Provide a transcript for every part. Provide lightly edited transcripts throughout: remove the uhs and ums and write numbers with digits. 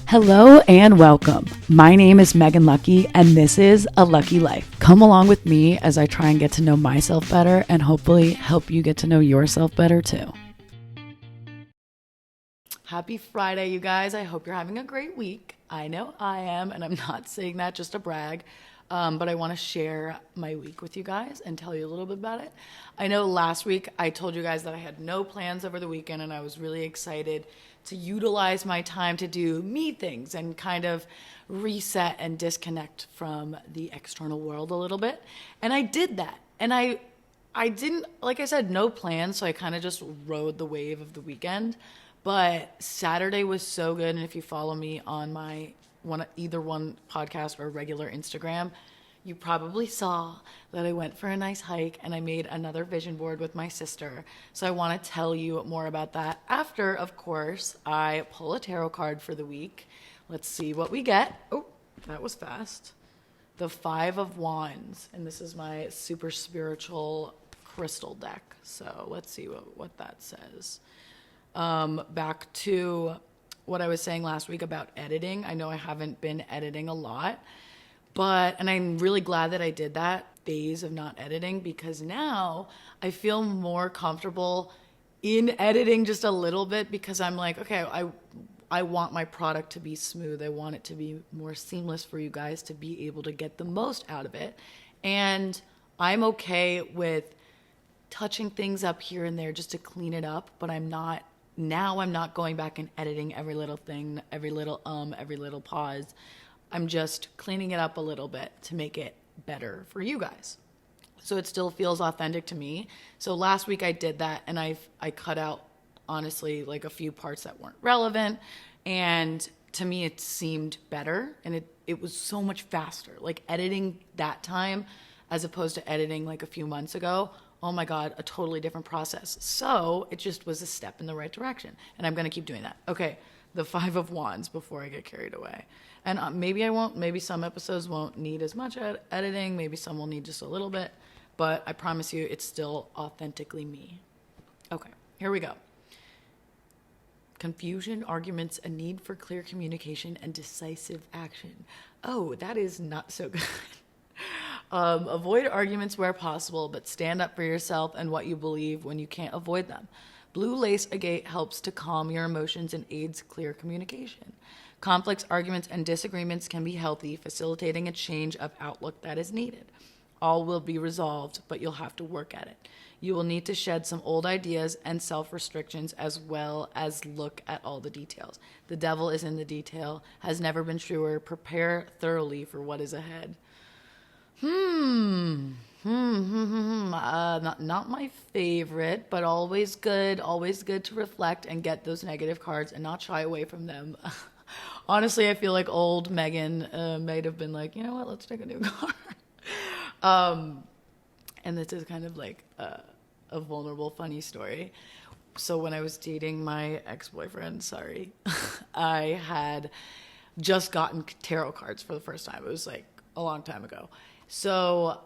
Hello and welcome. My name is Megan Lucky, and this is A Lucky Life. Come along with me as I try and get to know myself better and hopefully help you get to know yourself better too. Happy Friday, you guys. I hope you're having a great week. I know I am, and I'm not saying that just to brag, but I want to share my week with you guys and tell you a little bit about it. I know last week I told you guys that I had no plans over the weekend, and I was really excited to utilize my time to do me things and kind of reset and disconnect from the external world a little bit. And I did that. And I didn't, like I said, no plans, so I kind of just rode the wave of the weekend. But Saturday was so good, and if you follow me on my either one podcast or regular Instagram, you probably saw that I went for a nice hike and I made another vision board with my sister. So I want to tell you more about that after, of course, I pull a tarot card for the week. Let's see what we get. Oh, that was fast. The Five of Wands, and this is my super spiritual crystal deck. So let's see what that says. Back to what I was saying last week about editing. I know I haven't been editing a lot, and I'm really glad that I did that phase of not editing, because now I feel more comfortable in editing just a little bit, because I'm like, okay, I want my product to be smooth. I want it to be more seamless for you guys to be able to get the most out of it. And I'm okay with touching things up here and there just to clean it up, but I'm not going back and editing every little thing, every little every little pause. I'm just cleaning it up a little bit to make it better for you guys. So it still feels authentic to me. So last week I did that, and I cut out, honestly, like a few parts that weren't relevant. And to me, it seemed better, and it was so much faster. Like editing that time as opposed to editing like a few months ago. Oh my God, a totally different process. So it just was a step in the right direction. And I'm going to keep doing that. Okay, the Five of Wands before I get carried away. And maybe I won't, maybe some episodes won't need as much editing. Maybe some will need just a little bit. But I promise you, it's still authentically me. Okay, here we go. Confusion, arguments, a need for clear communication, and decisive action. Oh, that is not so good. Avoid arguments where possible, but stand up for yourself and what you believe when you can't avoid them. Blue lace agate helps to calm your emotions and aids clear communication. Conflicts, arguments, and disagreements can be healthy, facilitating a change of outlook that is needed. All will be resolved, but you'll have to work at it. You will need to shed some old ideas and self-restrictions, as well as look at all the details. The devil is in the detail, has never been truer. Prepare thoroughly for what is ahead. Not my favorite, but always good to reflect and get those negative cards and not shy away from them. Honestly, I feel like old Megan might have been like, you know what, let's take a new card. And this is kind of like a vulnerable, funny story. So when I was dating my ex-boyfriend, I had just gotten tarot cards for the first time. It was like a long time ago. So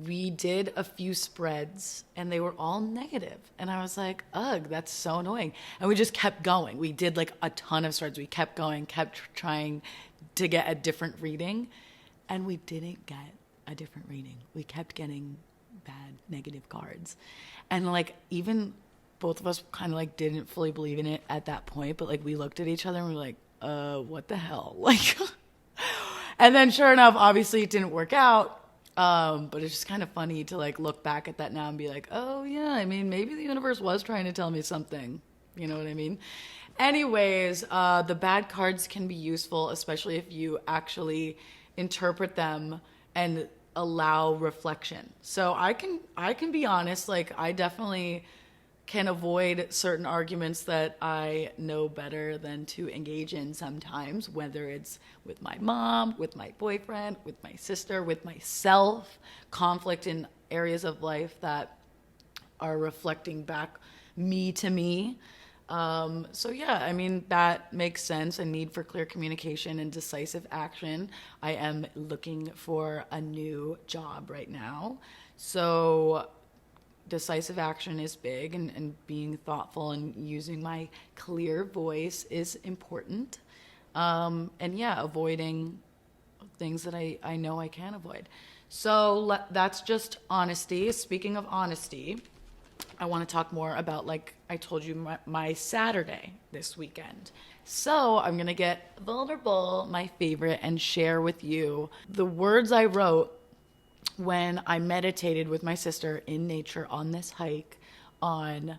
we did a few spreads and they were all negative. And I was like, ugh, that's so annoying. And we just kept going. We did like a ton of spreads. We kept going, kept trying to get a different reading. And we didn't get a different reading. We kept getting bad negative cards. And like, even both of us kind of like didn't fully believe in it at that point. But like, we looked at each other and we were like, what the hell? Like, and then sure enough, obviously it didn't work out. But it's just kind of funny to like look back at that now and be like, oh yeah, I mean, maybe the universe was trying to tell me something. You know what I mean? Anyways, the bad cards can be useful, especially if you actually interpret them and allow reflection. So I can be honest, like I definitely can avoid certain arguments that I know better than to engage in sometimes, whether it's with my mom, with my boyfriend, with my sister, with myself, conflict in areas of life that are reflecting back me to me. So yeah, I mean, that makes sense. A need for clear communication and decisive action. I am looking for a new job right now. So decisive action is big, and being thoughtful and using my clear voice is important. And yeah, avoiding things that I know I can avoid. So that's just honesty. Speaking of honesty, I want to talk more about, like I told you, my Saturday this weekend. So I'm going to get vulnerable, my favorite, and share with you the words I wrote when I meditated with my sister in nature on this hike on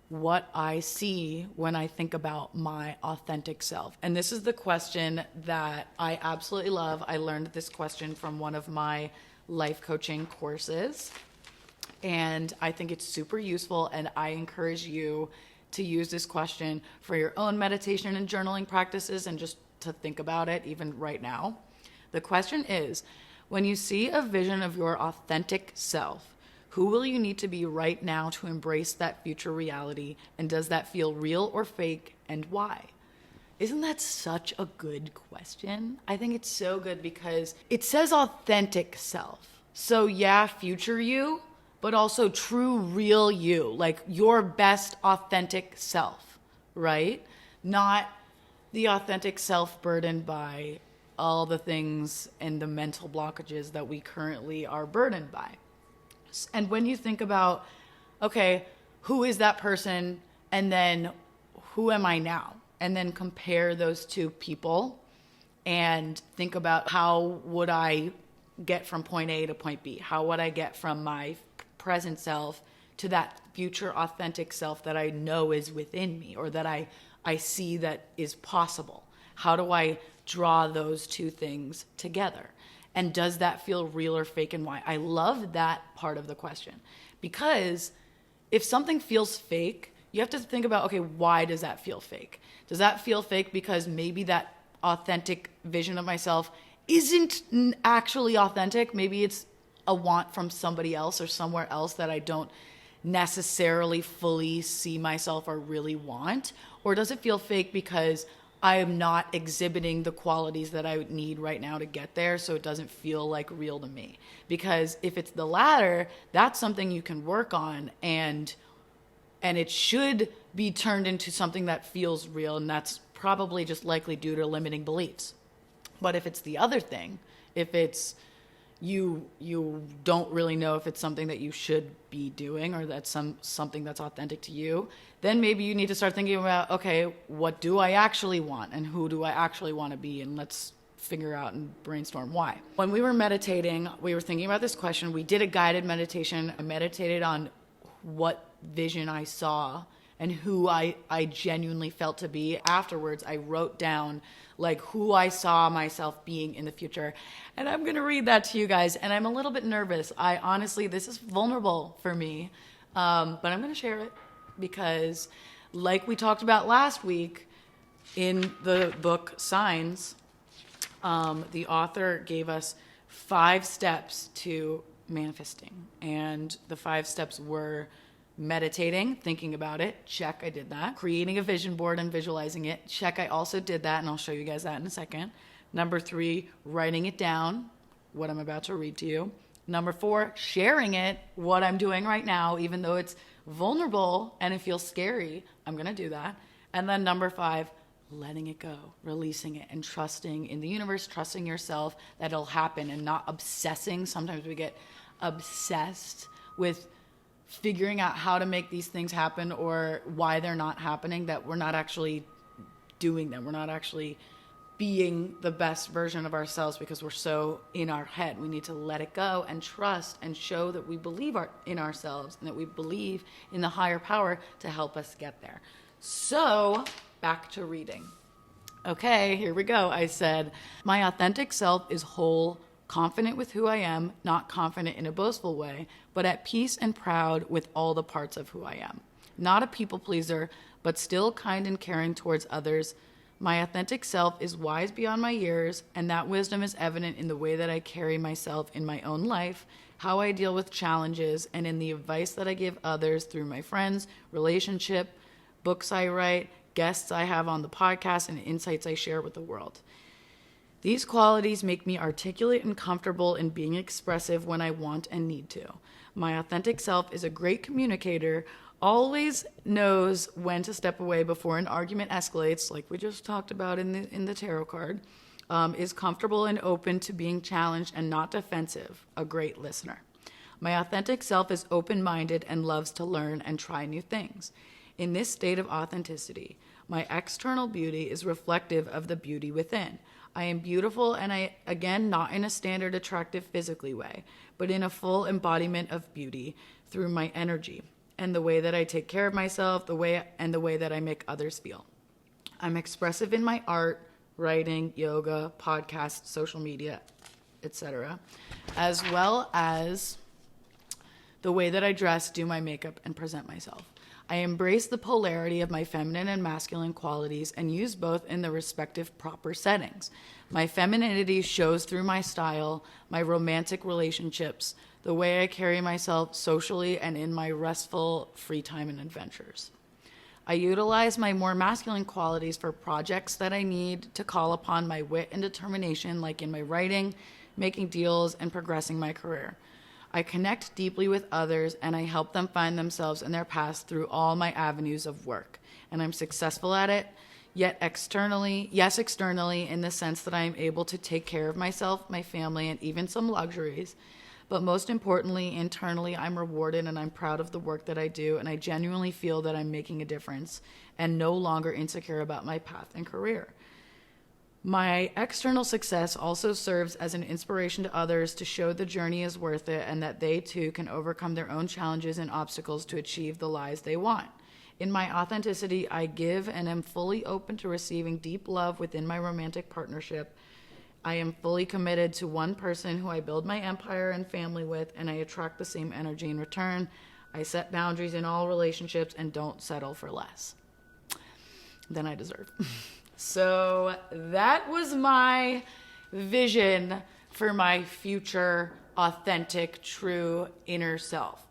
what I see when I think about my authentic self. And this is the question that I absolutely love. I learned this question from one of my life coaching courses, and I think it's super useful, and I encourage you to use this question for your own meditation and journaling practices and just to think about it even right now. The question is, when you see a vision of your authentic self, who will you need to be right now to embrace that future reality? And does that feel real or fake, and why? Isn't that such a good question? I think it's so good because it says authentic self. So yeah, future you, but also true, real you, like your best authentic self, right? Not the authentic self burdened by all the things and the mental blockages that we currently are burdened by. And when you think about, okay, who is that person? And then who am I now? And then compare those two people and think about, how would I get from point A to point B? How would I get from my present self to that future authentic self that I know is within me, or that I see that is possible? How do I draw those two things together? And does that feel real or fake, and why? I love that part of the question, because if something feels fake, you have to think about, okay, why does that feel fake? Does that feel fake because maybe that authentic vision of myself isn't actually authentic? Maybe it's a want from somebody else or somewhere else that I don't necessarily fully see myself or really want? Or does it feel fake because I am not exhibiting the qualities that I need right now to get there, so it doesn't feel like real to me? Because if it's the latter, that's something you can work on, and it should be turned into something that feels real, and that's probably just likely due to limiting beliefs. But if it's the other thing, if it's you don't really know if it's something that you should be doing, or that's something that's authentic to you, then maybe you need to start thinking about, okay, what do I actually want, and who do I actually want to be, and let's figure out and brainstorm why. When we were meditating, we were thinking about this question. We did a guided meditation. I meditated on what vision I saw and who I genuinely felt to be. Afterwards, I wrote down like who I saw myself being in the future. And I'm going to read that to you guys. And I'm a little bit nervous. I honestly, this is vulnerable for me. But I'm going to share it because, like we talked about last week in the book Signs, the author gave us 5 steps to manifesting. And the 5 steps were meditating, thinking about it. Check, I did that. Creating a vision board and visualizing it. Check, I also did that, and I'll show you guys that in a second. Number 3, writing it down, what I'm about to read to you. Number 4, sharing it, what I'm doing right now, even though it's vulnerable and it feels scary, I'm going to do that. And then number 5, letting it go, releasing it, and trusting in the universe, trusting yourself that it'll happen, and not obsessing. Sometimes we get obsessed with figuring out how to make these things happen or why they're not happening, that we're not actually doing them. We're not actually being the best version of ourselves because we're so in our head. We need to let it go and trust and show that we believe in ourselves and that we believe in the higher power to help us get there. So back to reading. Okay, here we go. I said, my authentic self is whole, confident with who I am, not confident in a boastful way, but at peace and proud with all the parts of who I am. Not a people pleaser, but still kind and caring towards others. My authentic self is wise beyond my years, and that wisdom is evident in the way that I carry myself in my own life, how I deal with challenges, and in the advice that I give others through my friends, relationship, books I write, guests I have on the podcast, and insights I share with the world. These qualities make me articulate and comfortable in being expressive when I want and need to. My authentic self is a great communicator, Always knows when to step away before an argument escalates, like we just talked about in the tarot card. Is comfortable and open to being challenged and not defensive. A great listener. My authentic self is open-minded and loves to learn and try new things. In this state of authenticity, my external beauty is reflective of the beauty within. I am beautiful, and again, not in a standard attractive physically way, but in a full embodiment of beauty through my energy and the way that I take care of myself, the way that I make others feel. I'm expressive in my art, writing, yoga, podcasts, social media, etc., as well as the way that I dress, do my makeup, and present myself. I embrace the polarity of my feminine and masculine qualities and use both in the respective proper settings. My femininity shows through my style, my romantic relationships, the way I carry myself socially, and in my restful free time and adventures. I utilize my more masculine qualities for projects that I need to call upon my wit and determination, like in my writing, making deals, and progressing my career. I connect deeply with others, and I help them find themselves in their paths through all my avenues of work. And I'm successful at it, yet externally in the sense that I am able to take care of myself, my family, and even some luxuries. But most importantly, internally, I'm rewarded and I'm proud of the work that I do, and I genuinely feel that I'm making a difference and no longer insecure about my path and career. My external success also serves as an inspiration to others to show the journey is worth it and that they too can overcome their own challenges and obstacles to achieve the lives they want. In my authenticity, I give and am fully open to receiving deep love within my romantic partnership. I am fully committed to one person who I build my empire and family with, and I attract the same energy in return. I set boundaries in all relationships and don't settle for less than I deserve. So that was my vision for my future authentic, true inner self.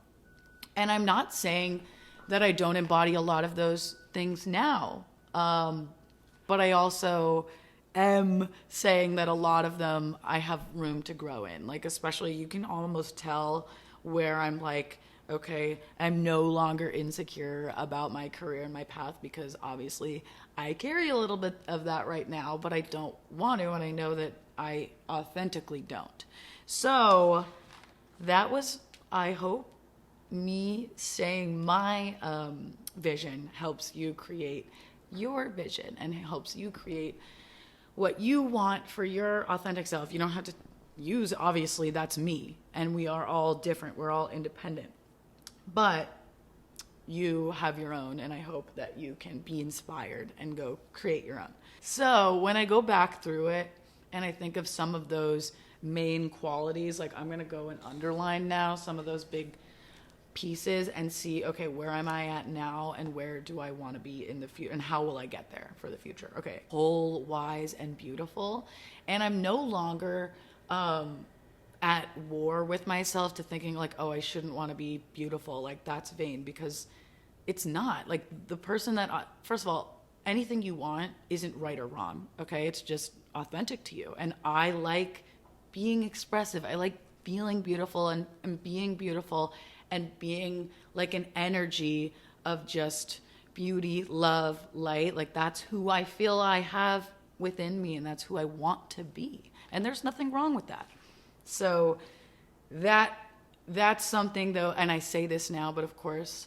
And I'm not saying that I don't embody a lot of those things now, but I also am saying that a lot of them I have room to grow in. Like, especially you can almost tell where I'm like, okay, I'm no longer insecure about my career and my path, because obviously I carry a little bit of that right now, but I don't want to, and I know that I authentically don't. So that was, I hope, me saying my vision helps you create your vision and helps you create what you want for your authentic self. You don't have to use, obviously, that's me, and we are all different. We're all independent. But you have your own, and I hope that you can be inspired and go create your own. So when I go back through it and I think of some of those main qualities, like I'm going to go and underline now some of those big pieces and see, okay, where am I at now and where do I want to be in the future and how will I get there for the future? Okay, whole, wise, and beautiful. And I'm no longer at war with myself to thinking like, oh, I shouldn't want to be beautiful. Like, that's vain, because it's not. Like, the person that, first of all, anything you want isn't right or wrong, okay? It's just authentic to you. And I like being expressive. I like feeling beautiful and being beautiful and being like an energy of just beauty, love, light. Like, that's who I feel I have within me, and that's who I want to be. And there's nothing wrong with that. So that's something, though, and I say this now, but of course,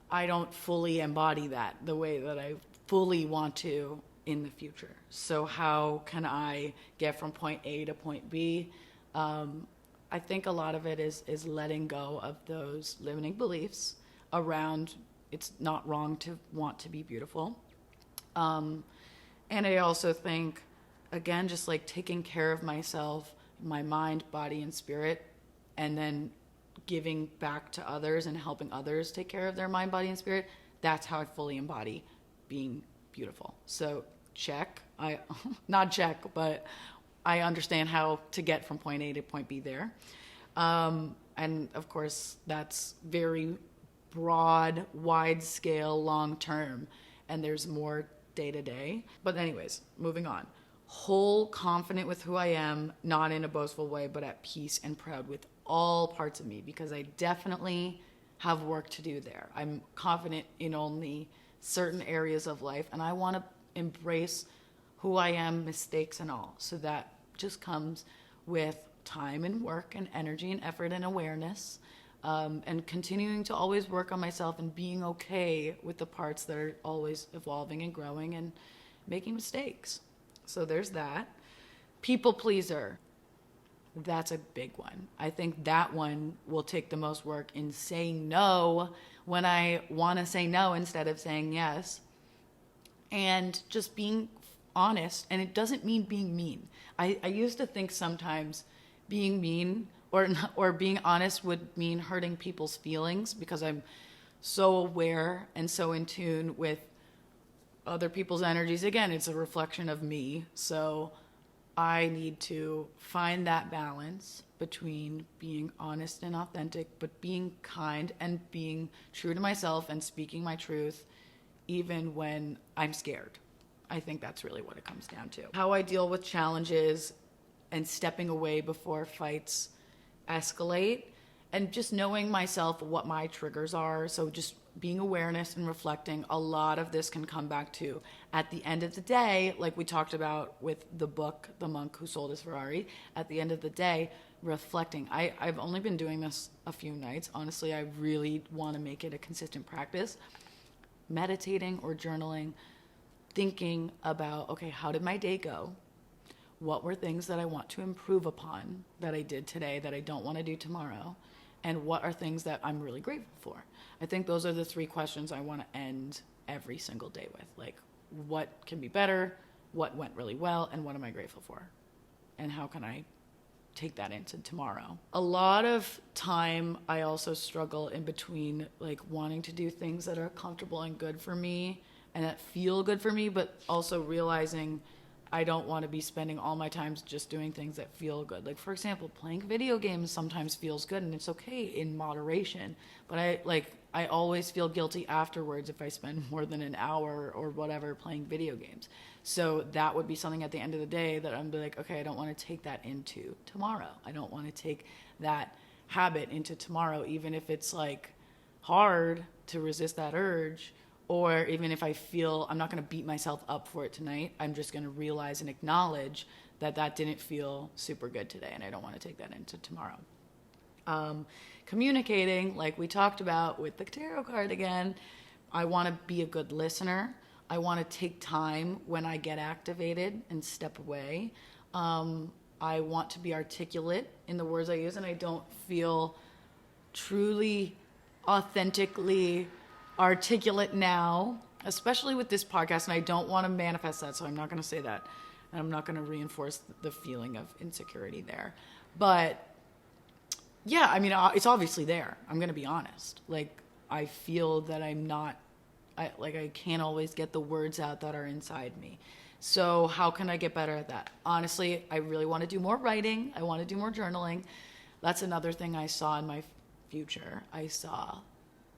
I don't fully embody that the way that I fully want to in the future. So how can I get from point A to point B? I think a lot of it is letting go of those limiting beliefs around it's not wrong to want to be beautiful. And I also think, again, just like taking care of myself, my mind, body, and spirit, and then giving back to others and helping others take care of their mind, body, and spirit. That's how I fully embody being beautiful. So not check, but I understand how to get from point A to point B there. And of course, that's very broad, wide scale, long term, and there's more day to day. But anyways, moving on. Whole, confident with who I am, not in a boastful way, but at peace and proud with all parts of me, because I definitely have work to do there. I'm confident in only certain areas of life, and I want to embrace who I am, mistakes and all. So that just comes with time and work and energy and effort and awareness, and continuing to always work on myself and being okay with the parts that are always evolving and growing and making mistakes. So there's that. People pleaser. That's a big one. I think that one will take the most work in saying no when I want to say no instead of saying yes. And just being honest. And it doesn't mean being mean. I used to think sometimes being mean or being honest would mean hurting people's feelings, because I'm so aware and so in tune with other people's energies. Again, it's a reflection of me. So I need to find that balance between being honest and authentic, but being kind and being true to myself and speaking my truth, even when I'm scared. I think that's really what it comes down to. How I deal with challenges and stepping away before fights escalate, and just knowing myself what my triggers are. So just being awareness and reflecting. A lot of this can come back to, at the end of the day, like we talked about with the book, The Monk Who Sold His Ferrari, at the end of the day, reflecting. I've only been doing this a few nights. Honestly, I really want to make it a consistent practice. Meditating or journaling, thinking about, okay, how did my day go? What were things that I want to improve upon that I did today that I don't want to do tomorrow? And what are things that I'm really grateful for? I think those are the 3 questions I want to end every single day with. Like, what can be better? What went really well? And what am I grateful for? And how can I take that into tomorrow? A lot of time I also struggle in between, like, wanting to do things that are comfortable and good for me and that feel good for me, but also realizing I don't want to be spending all my time just doing things that feel good. Like, for example, playing video games sometimes feels good, and it's okay in moderation. But I always feel guilty afterwards if I spend more than an hour or whatever playing video games. So that would be something at the end of the day that I'm like, okay, I don't want to take that into tomorrow. I don't want to take that habit into tomorrow, even if it's like hard to resist that urge. Or even if I feel I'm not going to beat myself up for it tonight, I'm just going to realize and acknowledge that that didn't feel super good today, and I don't want to take that into tomorrow. Communicating, like we talked about with the tarot card again, I want to be a good listener. I want to take time when I get activated and step away. I want to be articulate in the words I use, and I don't feel truly, authentically articulate now, especially with this podcast, and I don't want to manifest that, so I'm not going to say that, and I'm not going to reinforce the feeling of insecurity there. But yeah, I mean, it's obviously there. I'm going to be honest. Like, I feel that I can't always get the words out that are inside me. So how can I get better at that? Honestly, I really want to do more writing. I want to do more journaling. That's another thing I saw in my future. I saw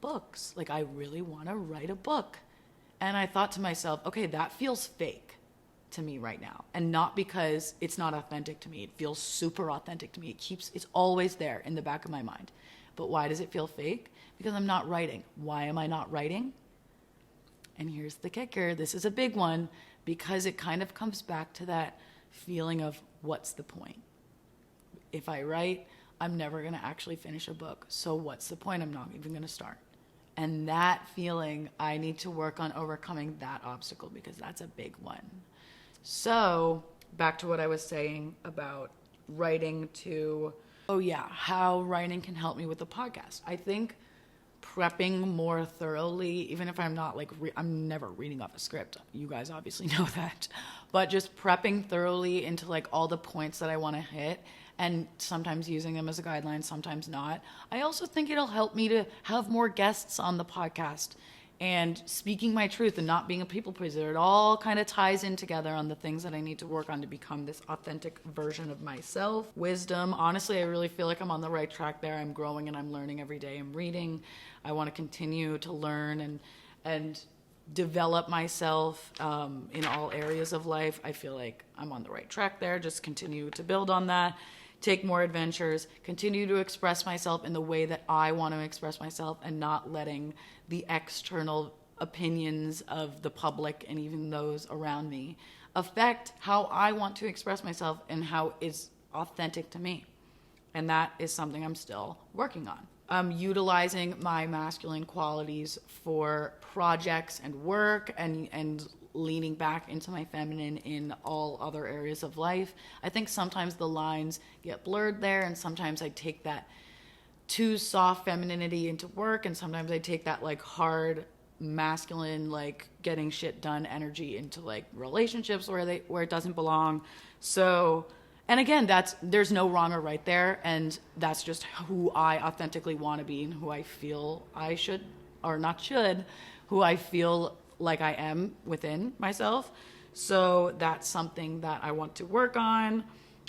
books. Like, I really want to write a book. And I thought to myself, okay, that feels fake to me right now. And not because it's not authentic to me. It feels super authentic to me. It's always there in the back of my mind. But why does it feel fake? Because I'm not writing. Why am I not writing? And here's the kicker. This is a big one, because it kind of comes back to that feeling of, what's the point? If I write, I'm never going to actually finish a book. So what's the point? I'm not even going to start. And that feeling, I need to work on overcoming that obstacle, because that's a big one. So back to what I was saying about writing how writing can help me with the podcast. I think prepping more thoroughly, even if I'm not I'm never reading off a script. You guys obviously know that. But just prepping thoroughly into like all the points that I want to hit, and sometimes using them as a guideline, sometimes not. I also think it'll help me to have more guests on the podcast and speaking my truth and not being a people pleaser. It all kind of ties in together on the things that I need to work on to become this authentic version of myself. Wisdom, honestly, I really feel like I'm on the right track there. I'm growing and I'm learning every day. I'm reading. I want to continue to learn and develop myself in all areas of life. I feel like I'm on the right track there. Just continue to build on that. take more adventures, continue to express myself in the way that I want to express myself, and not letting the external opinions of the public and even those around me affect how I want to express myself and how it's authentic to me. And that is something I'm still working on. I'm utilizing my masculine qualities for projects and work, and leaning back into my feminine in all other areas of life. I think sometimes the lines get blurred there, and sometimes I take that too soft femininity into work, and sometimes I take that like hard masculine, like getting shit done energy into like relationships where it doesn't belong. So, and again, there's no wrong or right there, and that's just who I authentically want to be and who I feel I should, or not should, who I feel like I am within myself. So that's something that I want to work on.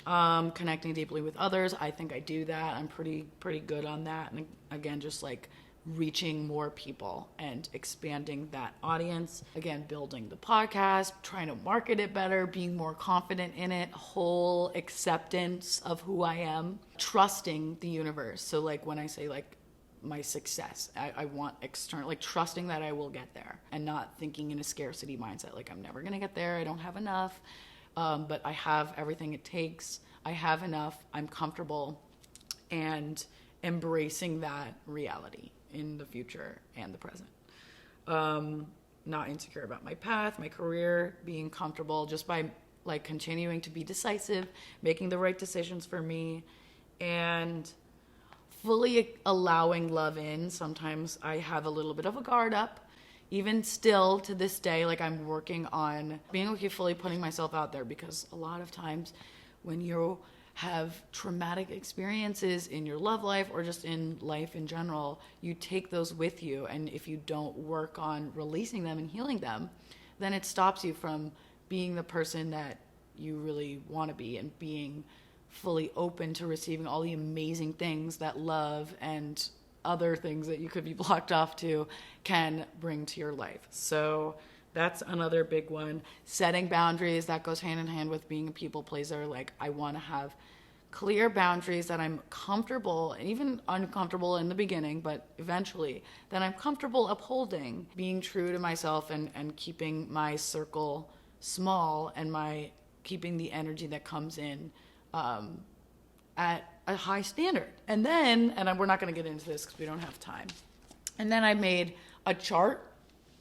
Connecting deeply with others, I think I do that. I'm pretty good on that. And again, just like reaching more people and expanding that audience. Again, building the podcast, trying to market it better, being more confident in it, whole acceptance of who I am, trusting the universe. So like when I say like my success, I want external, like trusting that I will get there, and not thinking in a scarcity mindset, like I'm never gonna get there, I don't have enough, but I have everything it takes, I have enough, I'm comfortable, and embracing that reality in the future and the present. Not insecure about my path, my career, being comfortable just by like continuing to be decisive, making the right decisions for me, and fully allowing love in. Sometimes I have a little bit of a guard up. Even still to this day, like I'm working on being okay, fully putting myself out there, because a lot of times when you have traumatic experiences in your love life or just in life in general, you take those with you, and if you don't work on releasing them and healing them, then it stops you from being the person that you really want to be, and being fully open to receiving all the amazing things that love and other things that you could be blocked off to can bring to your life. So that's another big one. Setting boundaries, that goes hand in hand with being a people pleaser. Like I want to have clear boundaries that I'm comfortable, and even uncomfortable in the beginning, but eventually that I'm comfortable upholding, being true to myself, and keeping my circle small, and keeping the energy that comes in at a high standard. And then, we're not going to get into this because we don't have time. And then I made a chart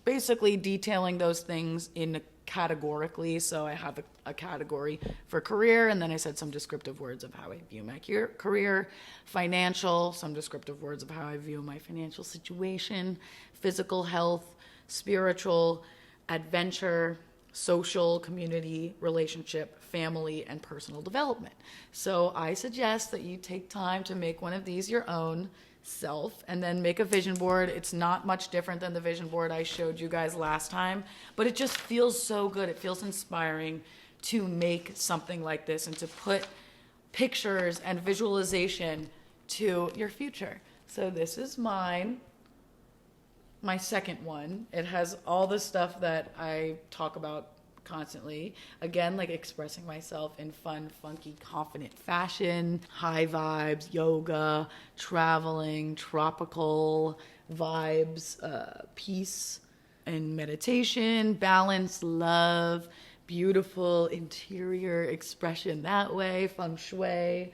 basically detailing those things in categorically. So I have a category for career, and then I said some descriptive words of how I view my career, financial, some descriptive words of how I view my financial situation, physical health, spiritual, adventure, social, community, relationship, family, and personal development. So I suggest that you take time to make one of these your own self, and then make a vision board. It's not much different than the vision board I showed you guys last time, but it just feels so good. It feels inspiring to make something like this and to put pictures and visualization to your future. So this is mine. My second one. It has all the stuff that I talk about constantly. Again, like expressing myself in fun, funky, confident fashion, high vibes, yoga, traveling, tropical vibes, peace and meditation, balance, love, beautiful interior expression that way, feng shui,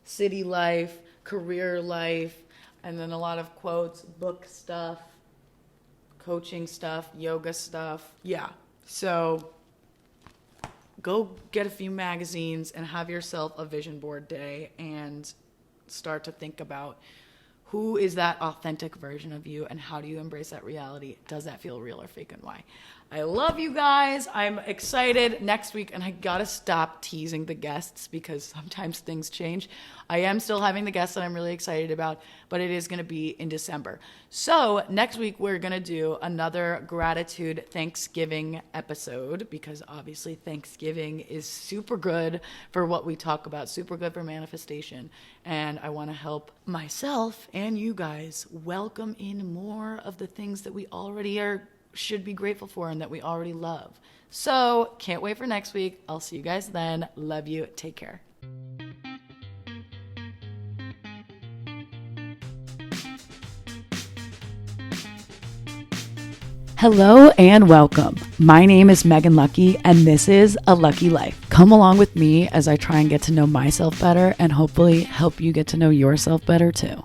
city life, career life, and then a lot of quotes, book stuff, coaching stuff, yoga stuff. Yeah. So go get a few magazines and have yourself a vision board day, and start to think about who is that authentic version of you, and how do you embrace that reality? Does that feel real or fake, and why? I love you guys. I'm excited next week, and I gotta stop teasing the guests because sometimes things change. I am still having the guests that I'm really excited about, but it is gonna be in December. So next week we're gonna do another gratitude Thanksgiving episode, because obviously Thanksgiving is super good for what we talk about, super good for manifestation. And I wanna help myself and you guys welcome in more of the things that we already should be grateful for and that we already love. So can't wait for next week. I'll see you guys then. Love you. Take care. Hello and welcome. My name is Megan Lucky, and this is A Lucky Life. Come along with me as I try and get to know myself better and hopefully help you get to know yourself better too.